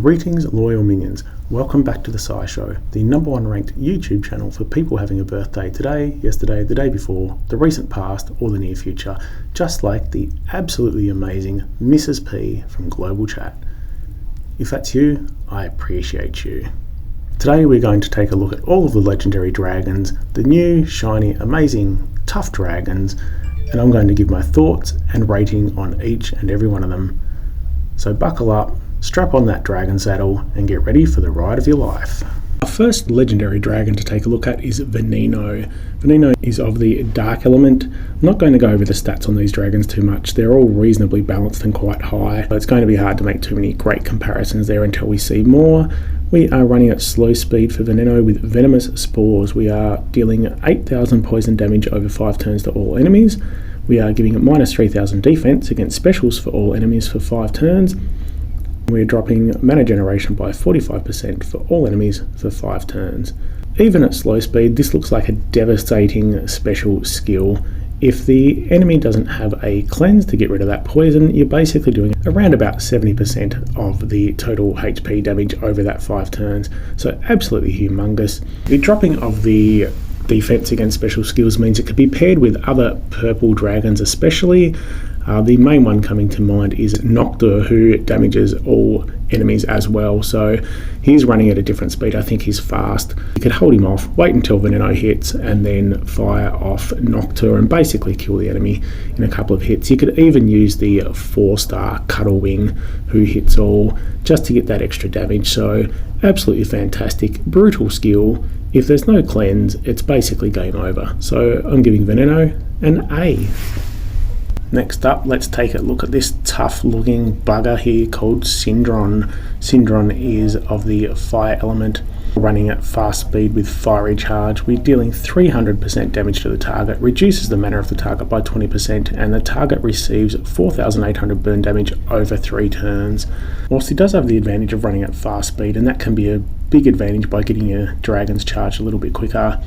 Greetings loyal minions, welcome back to the SciShow, the #1 ranked YouTube channel for people having a birthday today, yesterday, the day before, the recent past or the near future, just like the absolutely amazing Mrs. P from Global Chat. If that's you, I appreciate you. Today we're going to take a look at all of the legendary dragons, the new, shiny, amazing, tough dragons, and I'm going to give my thoughts and rating on each and every one of them. So buckle up, strap on that dragon saddle and get ready for the ride of your life. Our first legendary dragon to take a look at is Veneno. Veneno is of the dark element. I'm not going to go over the stats on these dragons too much. They're all reasonably balanced and quite high. It's going to be hard to make too many great comparisons there until we see more. We are running at slow speed for Veneno with Venomous Spores. We are dealing 8,000 poison damage over 5 turns to all enemies. We are giving it minus 3,000 defense against specials for all enemies for 5 turns. We're dropping mana generation by 45% for all enemies for 5 turns. Even at slow speed, this looks like a devastating special skill. If the enemy doesn't have a cleanse to get rid of that poison, you're basically doing around about 70% of the total HP damage over that 5 turns. So absolutely humongous. The dropping of the defense against special skills means it could be paired with other purple dragons especially. The main one coming to mind is Noctur, who damages all enemies as well, so he's running at a different speed. I think he's fast. You could hold him off, wait until Veneno hits, and then fire off Noctur and basically kill the enemy in a couple of hits. You could even use the 4-star Cuttlewing, who hits all, just to get that extra damage, so absolutely fantastic. Brutal skill. If there's no cleanse, it's basically game over. So I'm giving Veneno an A. Next up, let's take a look at this tough looking bugger here called Syndron. Syndron is of the fire element, running at fast speed with fiery charge. We're dealing 300% damage to the target, reduces the mana of the target by 20%, and the target receives 4,800 burn damage over 3 turns. Whilst he does have the advantage of running at fast speed, and that can be a big advantage by getting your dragons charged a little bit quicker,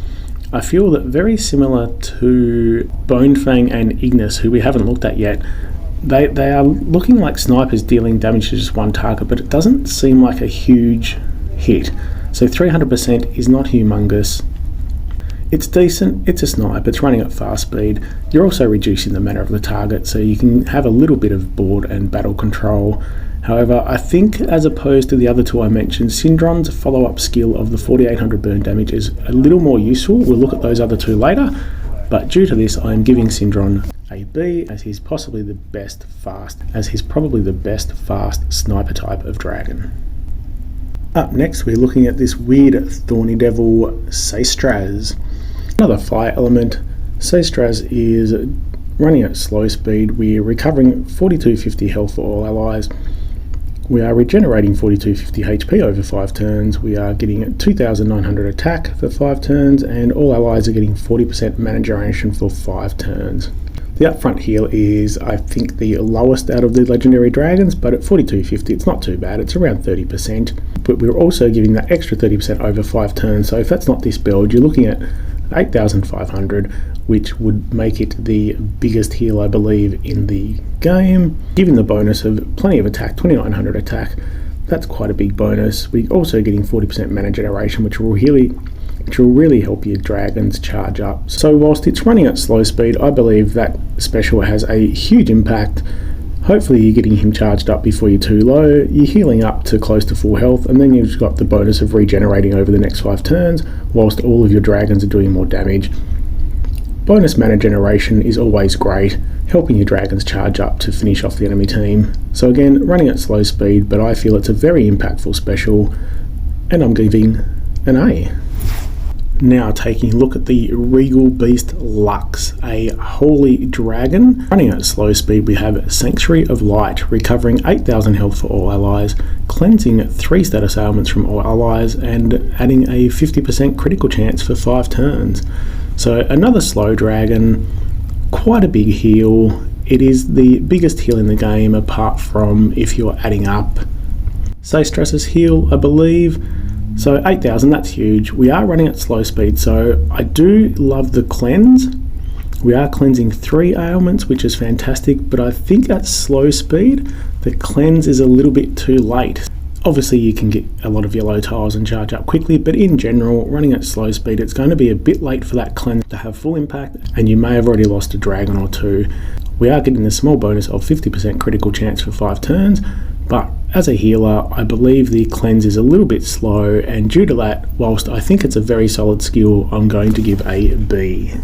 I feel that very similar to Bonefang and Ignis, who we haven't looked at yet, they are looking like snipers dealing damage to just one target, but it doesn't seem like a huge hit. So 300% is not humongous. It's decent, it's a snipe, it's running at fast speed. You're also reducing the mana of the target, so you can have a little bit of board and battle control. However, I think as opposed to the other two I mentioned, Syndron's follow-up skill of the 4,800 burn damage is a little more useful. We'll look at those other two later, but due to this I am giving Syndron a B, as he's probably the best fast sniper type of dragon. Up next we're looking at this weird thorny devil Seistraz. Another fire element. Seistraz is running at slow speed. We're recovering 4250 health for all allies. We are regenerating 4250 HP over 5 turns. We are getting 2,900 attack for 5 turns, and all allies are getting 40% mana generation for 5 turns. The upfront heal is, I think, the lowest out of the legendary dragons, but at 4250 it's not too bad. It's around 30%, but we're also giving that extra 30% over 5 turns. So if that's not this build, you're looking at 8,500, which would make it the biggest heal I believe in the game. Given the bonus of plenty of attack, 2,900 attack, that's quite a big bonus. We're also getting 40% mana generation, which will really help your dragons charge up. So whilst it's running at slow speed, I believe that special has a huge impact. Hopefully you're getting him charged up before you're too low, you're healing up to close to full health, and then you've got the bonus of regenerating over the next 5 turns, whilst all of your dragons are doing more damage. Bonus mana generation is always great, helping your dragons charge up to finish off the enemy team. So again, running at slow speed, but I feel it's a very impactful special, and I'm giving an A. Now taking a look at the Regal Beast Lux, a holy dragon. Running at slow speed we have Sanctuary of Light, recovering 8,000 health for all allies, cleansing 3 status ailments from all allies, and adding a 50% critical chance for 5 turns. So another slow dragon, quite a big heal. It is the biggest heal in the game apart from if you're adding up Seistraz's heal, I believe. So 8,000, that's huge. We are running at slow speed, so I do love the cleanse. We are cleansing 3 ailments, which is fantastic, but I think at slow speed, the cleanse is a little bit too late. Obviously you can get a lot of yellow tiles and charge up quickly, but in general, running at slow speed, it's going to be a bit late for that cleanse to have full impact, and you may have already lost a dragon or two. We are getting the small bonus of 50% critical chance for 5 turns, but as a healer, I believe the cleanse is a little bit slow, and due to that, whilst I think it's a very solid skill, I'm going to give a B.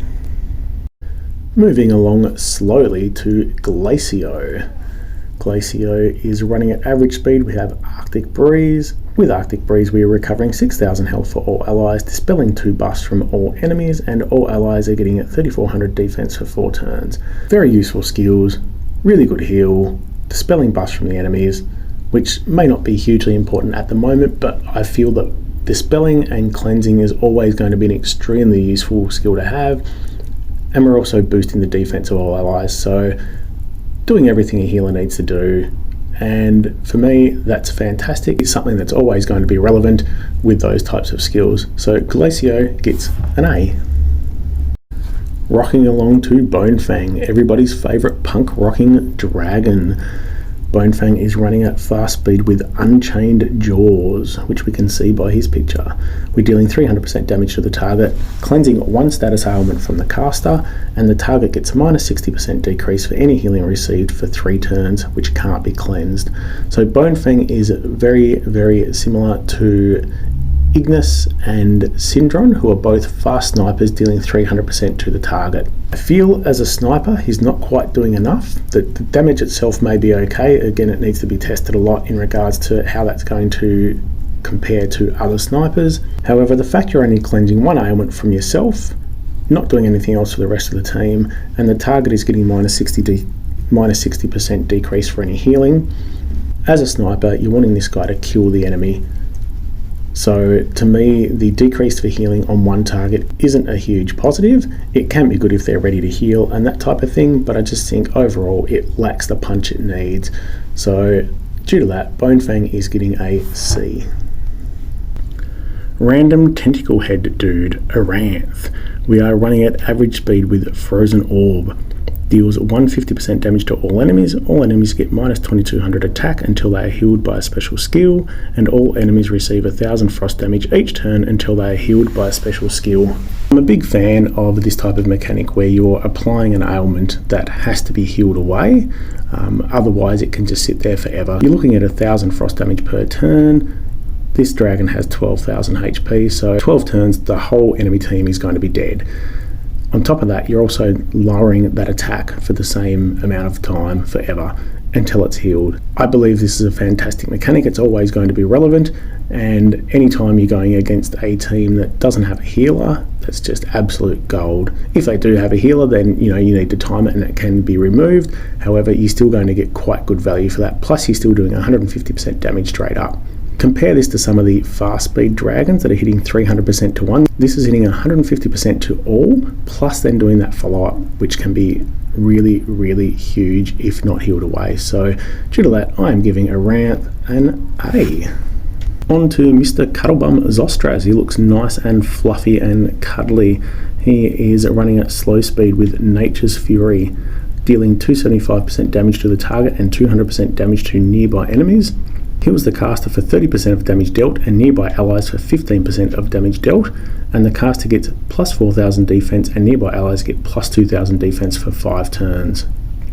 Moving along slowly to Glacio. Glacio is running at average speed. We have Arctic Breeze. With Arctic Breeze, we are recovering 6,000 health for all allies, dispelling 2 buffs from all enemies, and all allies are getting 3,400 defense for 4 turns. Very useful skills, really good heal, dispelling buffs from the enemies, which may not be hugely important at the moment, but I feel that dispelling and cleansing is always going to be an extremely useful skill to have, and we're also boosting the defense of all allies, so doing everything a healer needs to do, and for me that's fantastic. It's something that's always going to be relevant with those types of skills. So Glacio gets an A. Rocking along to Bonefang, everybody's favourite punk rocking dragon. Bonefang is running at fast speed with Unchained Jaws, which we can see by his picture. We're dealing 300% damage to the target, cleansing 1 status ailment from the caster, and the target gets minus 60% decrease for any healing received for 3 turns, which can't be cleansed. So Bonefang is very, very similar to Ignis and Syndron, who are both fast snipers dealing 300% to the target. I feel as a sniper he's not quite doing enough. The damage itself may be okay. Again, it needs to be tested a lot in regards to how that's going to compare to other snipers. However, the fact you're only cleansing 1 ailment from yourself, not doing anything else for the rest of the team, and the target is getting minus 60% decrease for any healing. As a sniper, you're wanting this guy to kill the enemy. So to me, the decrease for healing on 1 target isn't a huge positive. It can be good if they're ready to heal and that type of thing, but I just think overall it lacks the punch it needs. So due to that, Bonefang is getting a C. Random tentacle head dude, Aranth. We are running at average speed with Frozen Orb. Deals 150% damage to all enemies. All enemies get minus 2200 attack until they are healed by a special skill, and all enemies receive 1000 frost damage each turn until they are healed by a special skill. I'm a big fan of this type of mechanic where you're applying an ailment that has to be healed away, otherwise it can just sit there forever. You're looking at 1000 frost damage per turn. This dragon has 12,000 HP, so 12 turns the whole enemy team is going to be dead. On top of that, you're also lowering that attack for the same amount of time forever until it's healed. I believe this is a fantastic mechanic. It's always going to be relevant, and anytime you're going against a team that doesn't have a healer, that's just absolute gold. If they do have a healer, then you need to time it and it can be removed. However, you're still going to get quite good value for that. Plus, you're still doing 150% damage straight up. Compare this to some of the fast speed dragons that are hitting 300% to 1. This is hitting 150% to all, plus then doing that follow-up, which can be really, really huge if not healed away. So due to that, I am giving Aranth an A. On to Mr. Cuddlebum Zostraz. He looks nice and fluffy and cuddly. He is running at slow speed with Nature's Fury, dealing 275% damage to the target and 200% damage to nearby enemies. Heals the caster for 30% of damage dealt and nearby allies for 15% of damage dealt, and the caster gets plus 4,000 defense and nearby allies get plus 2,000 defense for 5 turns.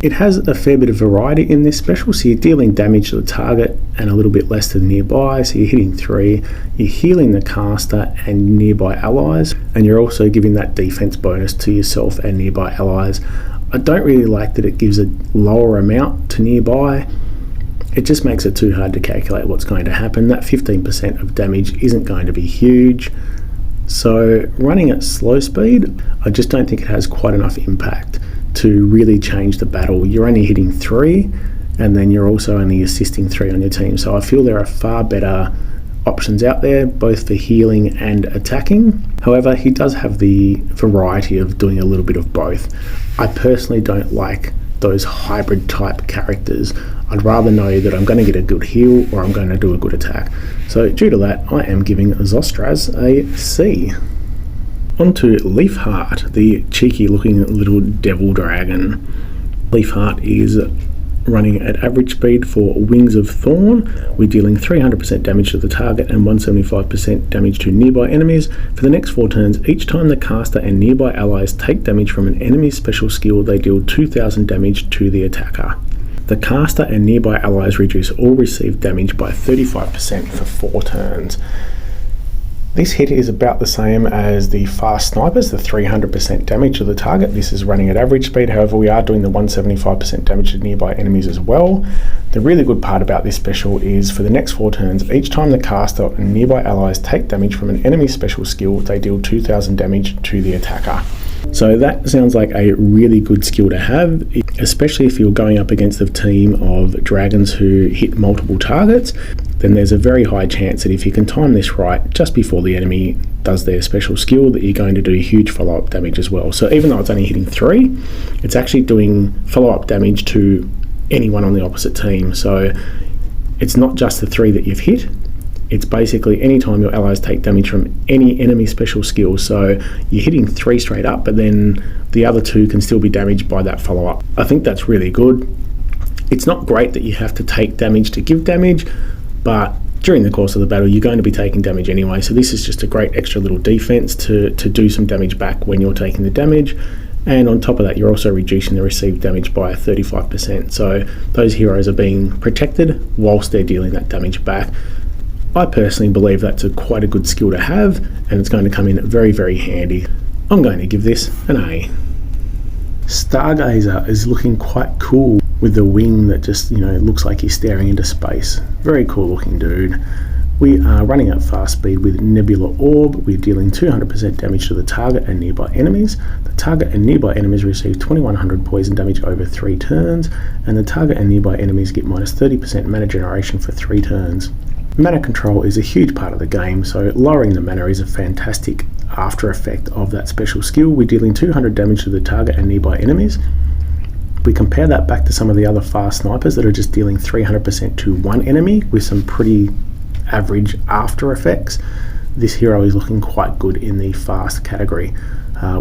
It has a fair bit of variety in this special, so you're dealing damage to the target and a little bit less to the nearby, so you're hitting 3, you're healing the caster and nearby allies, and you're also giving that defense bonus to yourself and nearby allies. I don't really like that it gives a lower amount to nearby. It just makes it too hard to calculate what's going to happen. That 15% of damage isn't going to be huge. So running at slow speed, I just don't think it has quite enough impact to really change the battle. You're only hitting 3, and then you're also only assisting 3 on your team. So I feel there are far better options out there, both for healing and attacking. However, he does have the variety of doing a little bit of both. I personally don't like those hybrid type characters. I'd rather know that I'm going to get a good heal or I'm going to do a good attack. So due to that, I am giving Zostraz a C. On to Leafheart, the cheeky looking little devil dragon. Leafheart is running at average speed for Wings of Thorn. We're dealing 300% damage to the target and 175% damage to nearby enemies. For the next 4 turns, each time the caster and nearby allies take damage from an enemy's special skill, they deal 2000 damage to the attacker. The caster and nearby allies reduce all received damage by 35% for 4 turns. This hit is about the same as the fast snipers, the 300% damage to the target. This is running at average speed, however we are doing the 175% damage to nearby enemies as well. The really good part about this special is for the next 4 turns, each time the caster and nearby allies take damage from an enemy's special skill, they deal 2000 damage to the attacker. So that sounds like a really good skill to have, especially if you're going up against a team of dragons who hit multiple targets. Then there's a very high chance that if you can time this right just before the enemy does their special skill, that you're going to do huge follow-up damage as well. So even though it's only hitting 3, it's actually doing follow-up damage to anyone on the opposite team. So it's not just the 3 that you've hit, it's basically any time your allies take damage from any enemy special skill. So you're hitting 3 straight up, but then the other 2 can still be damaged by that follow-up. I think that's really good. It's not great that you have to take damage to give damage, but during the course of the battle you're going to be taking damage anyway, so this is just a great extra little defense to do some damage back when you're taking the damage. And on top of that, you're also reducing the received damage by 35%, so those heroes are being protected whilst they're dealing that damage back. I personally believe that's quite a good skill to have, and it's going to come in very, very handy. I'm going to give this an A. Stargazer is looking quite cool with the wing that just, looks like he's staring into space. Very cool looking dude. We are running at fast speed with Nebula Orb. We're dealing 200% damage to the target and nearby enemies. The target and nearby enemies receive 2100 poison damage over 3 turns, and the target and nearby enemies get minus 30% mana generation for 3 turns. Mana control is a huge part of the game, so lowering the mana is a fantastic after effect of that special skill. We're dealing 200 damage to the target and nearby enemies. We compare that back to some of the other fast snipers that are just dealing 300% to one enemy with some pretty average after effects. This hero is looking quite good in the fast category.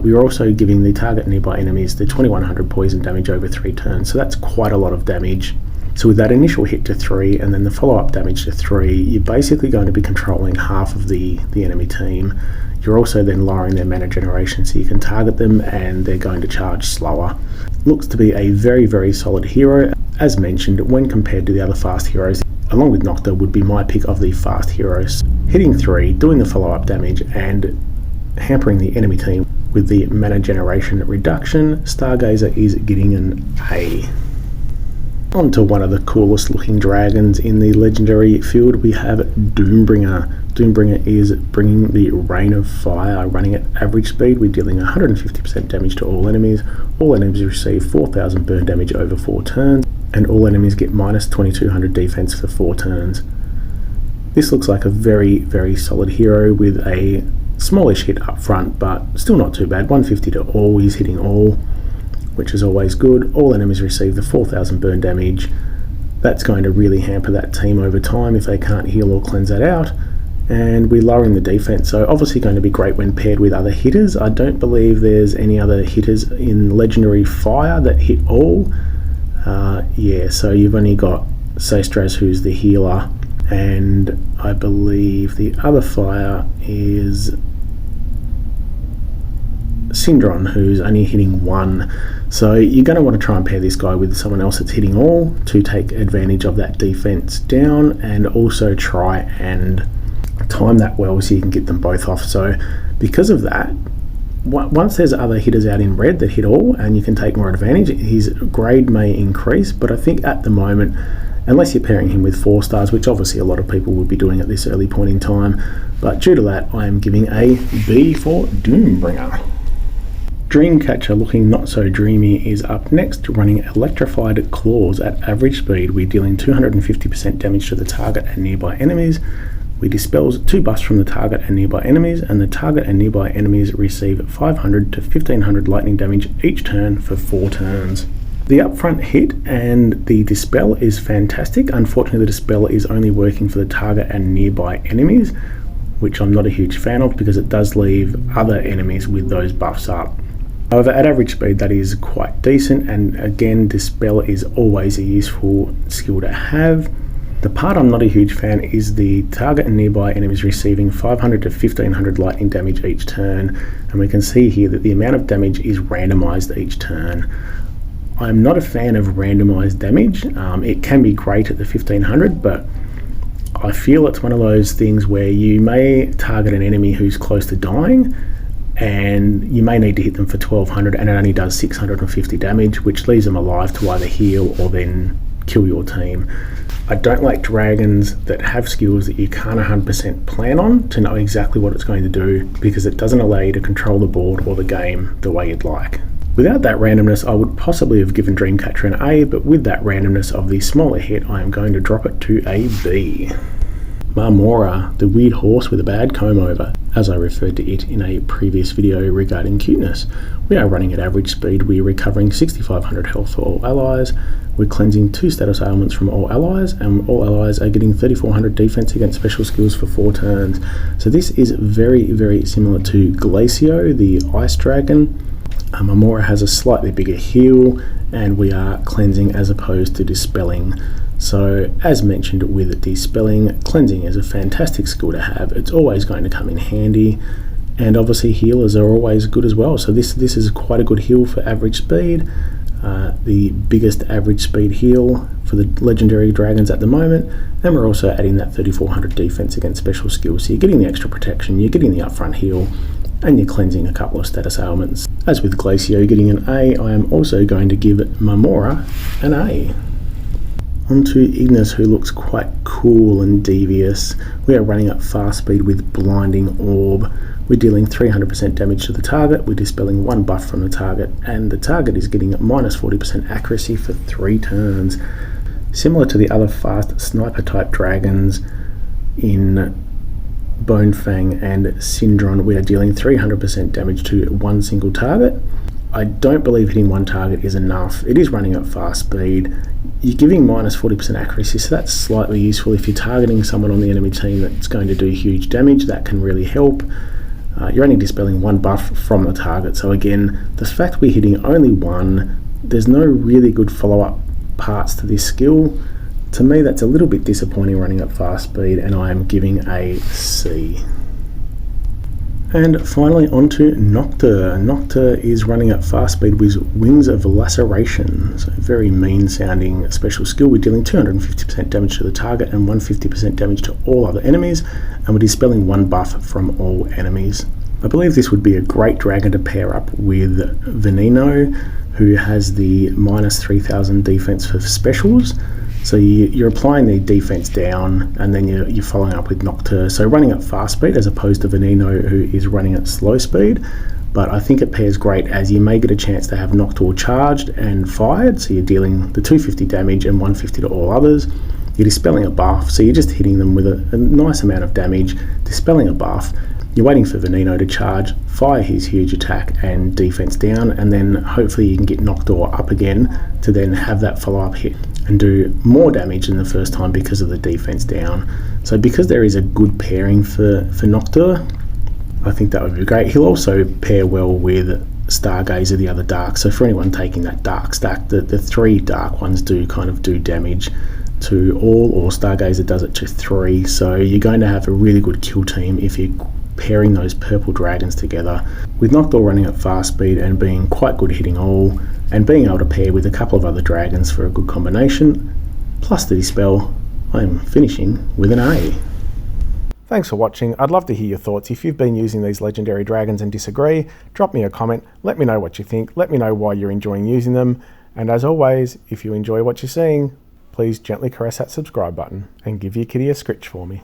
We are also giving the target and nearby enemies the 2100 poison damage over 3 turns, so that's quite a lot of damage. So with that initial hit to 3 and then the follow-up damage to 3, you're basically going to be controlling half of the enemy team. You're also then lowering their mana generation so you can target them and they're going to charge slower. Looks to be a very, very solid hero. As mentioned, when compared to the other fast heroes, along with Nocta would be my pick of the fast heroes. Hitting 3, doing the follow-up damage and hampering the enemy team with the mana generation reduction, Stargazer is getting an A. On to one of the coolest looking dragons in the legendary field, we have Doombringer. Doombringer is bringing the Rain of Fire, running at average speed. We're dealing 150% damage to all enemies. All enemies receive 4000 burn damage over 4 turns, and all enemies get minus 2200 defense for 4 turns. This looks like a very, very solid hero with a smallish hit up front, but still not too bad. 150 to all, he's hitting all, which is always good. All enemies receive the 4000 burn damage. That's going to really hamper that team over time if they can't heal or cleanse that out. And we're lowering the defense, so obviously going to be great when paired with other hitters. I don't believe there's any other hitters in Legendary Fire that hit all. So you've only got Saestraz, who's the healer, and I believe the other fire is Syndron, who's only hitting 1. So you're going to want to try and pair this guy with someone else that's hitting all to take advantage of that defense down, and also try and time that well so you can get them both off. So because of that, once there's other hitters out in red that hit all and you can take more advantage, his grade may increase, but I think at the moment, unless you're pairing him with 4 stars, which obviously a lot of people would be doing at this early point in time, but due to that I am giving a B for Doombringer. Dreamcatcher, looking not so dreamy, is up next, running Electrified Claws at average speed. We're dealing 250% damage to the target and nearby enemies. We dispels 2 buffs from the target and nearby enemies, and the target and nearby enemies receive 500 to 1500 lightning damage each turn for 4 turns. The upfront hit and the dispel is fantastic. Unfortunately, the dispel is only working for the target and nearby enemies, which I'm not a huge fan of because it does leave other enemies with those buffs up. However, at average speed that is quite decent, and again Dispel is always a useful skill to have. The part I'm not a huge fan is the target and nearby enemies receiving 500 to 1500 lightning damage each turn, and we can see here that the amount of damage is randomized each turn. I'm not a fan of randomized damage. It can be great at the 1500, but I feel it's one of those things where you may target an enemy who's close to dying, and you may need to hit them for 1200 and it only does 650 damage, which leaves them alive to either heal or then kill your team. I don't like dragons that have skills that you can't 100% plan on to know exactly what it's going to do, because it doesn't allow you to control the board or the game the way you'd like. Without that randomness, I would possibly have given Dreamcatcher an A, but with that randomness of the smaller hit, I am going to drop it to a B. Marmora, the weird horse with a bad comb over, as I referred to it in a previous video regarding cuteness. We are running at average speed, we are recovering 6500 health for all allies, we're cleansing 2 status ailments from all allies, and all allies are getting 3400 defense against special skills for 4 turns. So this is very similar to Glacio, the ice dragon. Marmora has a slightly bigger heal, and we are cleansing as opposed to dispelling. So as mentioned with Dispelling, cleansing is a fantastic skill to have. It's always going to come in handy, and obviously healers are always good as well. So this is quite a good heal for average speed. The biggest average speed heal for the legendary dragons at the moment, and we're also adding that 3400 defense against special skills. So you're getting the extra protection, you're getting the upfront heal, and you're cleansing a couple of status ailments. As with Glacio getting an A, I am also going to give Marmora an A. Onto Ignis, who looks quite cool and devious. We are running at fast speed with Blinding Orb. We're dealing 300% damage to the target, we're dispelling 1 buff from the target, and the target is getting minus 40% accuracy for 3 turns. Similar to the other fast sniper type dragons in Bonefang and Syndron, we are dealing 300% damage to 1 single target. I don't believe hitting 1 target is enough. It is running at fast speed. You're giving minus 40% accuracy, so that's slightly useful. If you're targeting someone on the enemy team that's going to do huge damage, that can really help. You're only dispelling 1 buff from the target, so again, the fact we're hitting only 1, there's no really good follow-up parts to this skill. To me, that's a little bit disappointing running at fast speed, and I am giving a C. And finally onto Noctur. Noctur is running at fast speed with Wings of Laceration. So very mean sounding special skill. We're dealing 250% damage to the target and 150% damage to all other enemies, and we're dispelling 1 buff from all enemies. I believe this would be a great dragon to pair up with Veneno, who has the minus 3000 defense for specials. So you're applying the defense down, and then you're following up with Noctur. So running at fast speed as opposed to Veneno, who is running at slow speed. But I think it pairs great, as you may get a chance to have Noctur charged and fired. So you're dealing the 250 damage and 150 to all others. You're dispelling a buff, so you're just hitting them with a nice amount of damage, dispelling a buff. You're waiting for Veneno to charge, fire his huge attack and defense down, and then hopefully you can get Noctur up again to then have that follow-up hit and do more damage than the first time because of the defense down. So because there is a good pairing for Noctur, I think that would be great. He'll also pair well with Stargazer, the other dark. So for anyone taking that dark stack, the 3 dark ones do kind of do damage to all, or Stargazer does it to 3. So you're going to have a really good kill team if you're pairing those purple dragons together. With Noctur running at fast speed and being quite good hitting all, and being able to pair with a couple of other dragons for a good combination, plus the dispel, I'm finishing with an A. Thanks for watching. I'd love to hear your thoughts. If you've been using these legendary dragons and disagree, drop me a comment, let me know what you think, let me know why you're enjoying using them, and as always, if you enjoy what you're seeing, please gently caress that subscribe button and give your kitty a scritch for me.